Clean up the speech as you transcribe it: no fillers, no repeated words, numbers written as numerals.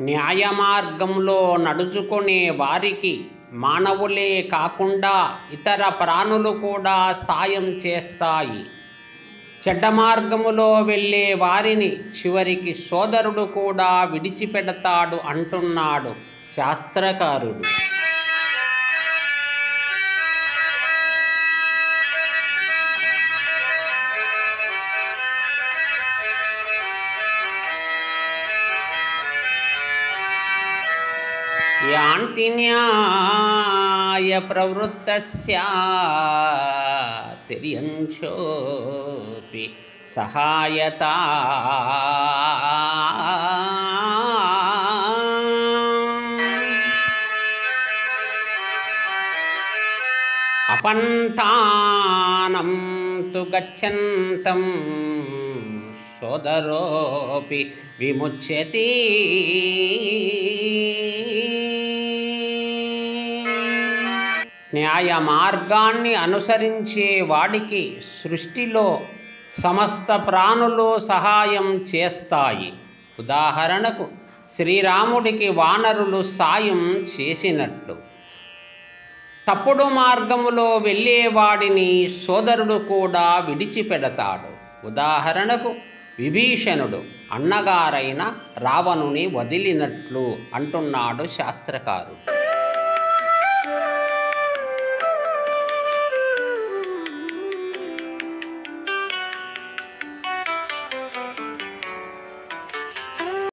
న్యాయమార్గంలో నడుచుకునే వారికి మానవులే కాకుండా ఇతర ప్రాణులు కూడా సాయం చేస్తాయి. చెడ్డ మార్గములో వెళ్ళే వారిని చివరికి సోదరుడు కూడా విడిచిపెడతాడు అంటున్నాడు శాస్త్రకారుడు. యాంతి న్యాయ ప్రవృత్తస్య తిర్యంశోపి సహాయత అపంతానం తు గచ్చంతం సోదరోపి విముచ్యతి. న్యాయ మార్గాన్ని అనుసరించే వాడికి సృష్టిలో సమస్త ప్రాణులు సహాయం చేస్తాయి. ఉదాహరణకు శ్రీరాముడికి వానరులు సాయం చేసినట్లు. తప్పుడు మార్గములో వెళ్ళేవాడిని సోదరుడు కూడా విడిచిపెడతాడు. ఉదాహరణకు విభీషణుడు అన్నగారైన రావణుని వదిలినట్లు అంటున్నాడు శాస్త్రకారుడు.